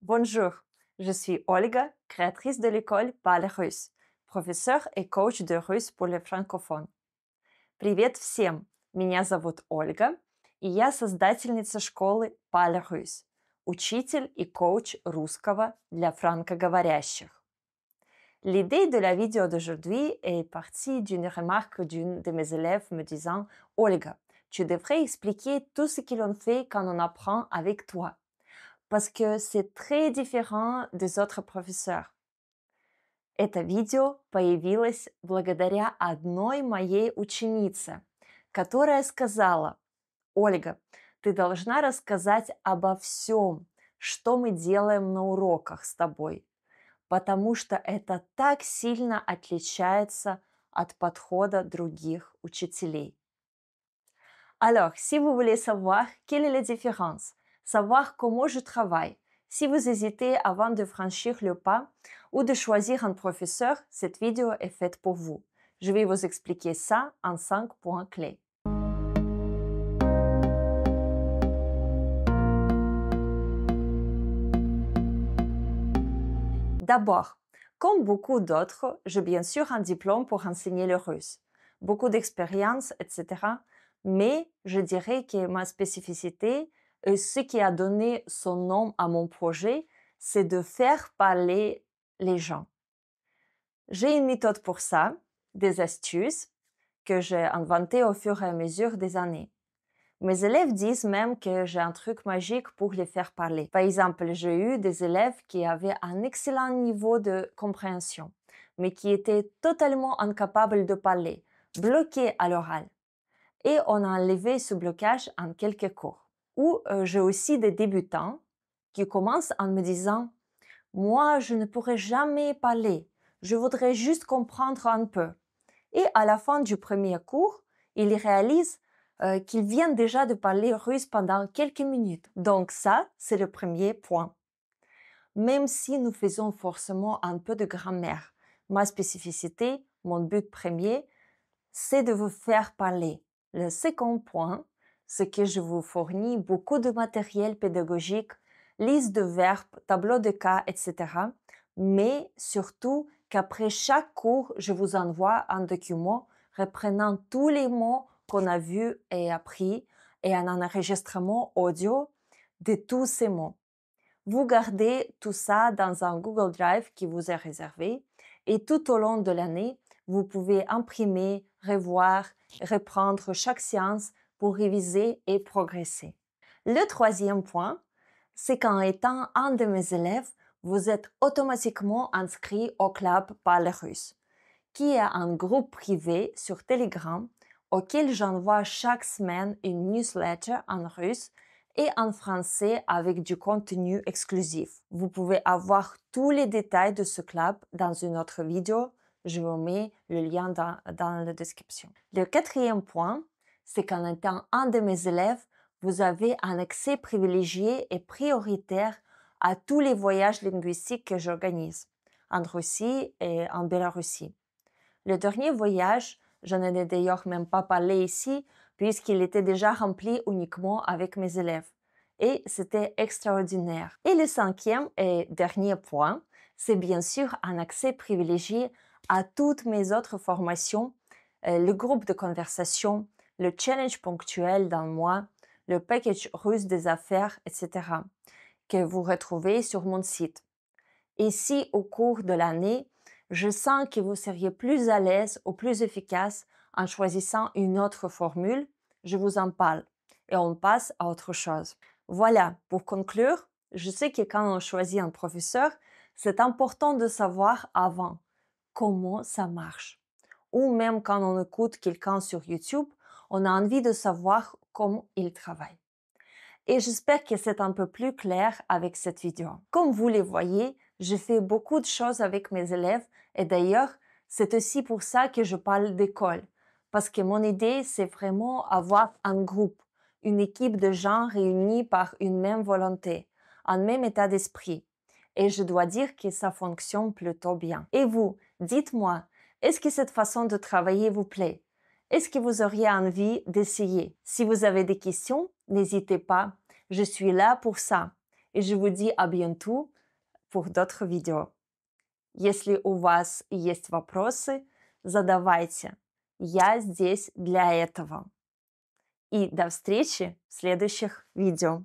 Bonjour, je suis Olga, créatrice de l'école Parle Russe, professeur и коуч de russe pour les francophones. Привет всем! Меня зовут Ольга, и я создательница школы Parle Russe, учитель и коуч русского для франкоговорящих. L'idée de la vidéo d'aujourd'hui est partie d'une remarque d'une de mes élèves me disant Olga, tu devrais expliquer tout ce que l'on fait quand on apprend avec toi. Parce que c'est très différent des autres профессоров. Это видео появилось благодаря одной моей ученице, которая сказала, Ольга, ты должна рассказать обо всем, что мы делаем на уроках с тобой, потому что это так сильно отличается от подхода других учителей. Alors, si vous voulez savoir quelle est la différence, savoir comment je travaille, si vous hésitez avant de franchir le pas ou de choisir un professeur, cette vidéo est faite pour vous. Je vais vous expliquer ça en 5 points clés. D'abord, comme beaucoup d'autres, j'ai bien sûr un diplôme pour enseigner le russe, beaucoup d'expérience, etc. Mais je dirais que ma spécificité et ce qui a donné son nom à mon projet, c'est de faire parler les gens. J'ai une méthode pour ça, des astuces que j'ai inventées au fur et à mesure des années. Mes élèves disent même que j'ai un truc magique pour les faire parler. Par exemple, j'ai eu des élèves qui avaient un excellent niveau de compréhension, mais qui étaient totalement incapables de parler, bloqués à l'oral. Et on a enlevé ce blocage en quelques cours. Ou j'ai aussi des débutants qui commencent en me disant « Moi, je ne pourrai jamais parler, je voudrais juste comprendre un peu. » Et à la fin du premier cours, ils réalisent qu'ils viennent déjà de parler russe pendant quelques minutes. Donc ça, c'est le premier point. Même si nous faisons forcément un peu de grammaire, ma spécificité, mon but premier, c'est de vous faire parler. Le second point, c'est que je vous fournis beaucoup de matériel pédagogique, liste de verbes, tableau de cas, etc. Mais surtout qu'après chaque cours, je vous envoie un document reprenant tous les mots qu'on a vus et appris et un enregistrement audio de tous ces mots. Vous gardez tout ça dans un Google Drive qui vous est réservé et tout au long de l'année, vous pouvez imprimer, revoir, reprendre chaque séance pour réviser et progresser. Le troisième point, c'est qu'en étant un de mes élèves, vous êtes automatiquement inscrit au club Parle Russe, qui est un groupe privé sur Telegram auquel j'envoie chaque semaine une newsletter en russe et en français avec du contenu exclusif. Vous pouvez avoir tous les détails de ce club dans une autre vidéo. Je vous mets le lien dans la description. Le quatrième point, c'est qu'en étant un de mes élèves, vous avez un accès privilégié et prioritaire à tous les voyages linguistiques que j'organise en Russie et en Biélorussie. Le dernier voyage, je n'en ai d'ailleurs même pas parlé ici, puisqu'il était déjà rempli uniquement avec mes élèves. Et c'était extraordinaire. Et le cinquième et dernier point, c'est bien sûr un accès privilégié à toutes mes autres formations, le groupe de conversation, le challenge ponctuel d'un mois, le package russe des affaires, etc., que vous retrouvez sur mon site. Et si au cours de l'année, je sens que vous seriez plus à l'aise ou plus efficace en choisissant une autre formule, je vous en parle et on passe à autre chose. Voilà, pour conclure, je sais que quand on choisit un professeur, c'est important de savoir avant comment ça marche. Ou même quand on écoute quelqu'un sur YouTube, on a envie de savoir comment il travaille. Et j'espère que c'est un peu plus clair avec cette vidéo. Comme vous les voyez, je fais beaucoup de choses avec mes élèves et d'ailleurs, c'est aussi pour ça que je parle d'école. Parce que mon idée, c'est vraiment avoir un groupe, une équipe de gens réunis par une même volonté, un même état d'esprit. Et je dois dire que ça fonctionne plutôt bien. Et vous, dites-moi, est-ce que cette façon de travailler vous plaît? Est-ce que vous auriez envie d'essayer? Si vous avez des questions, n'hésitez pas. Je suis là pour ça. et je vous dis à bientôt pour d'autres vidео. Если у вас есть вопросы, задавайте. Я здесь для этого. И до встречи в следующих видео.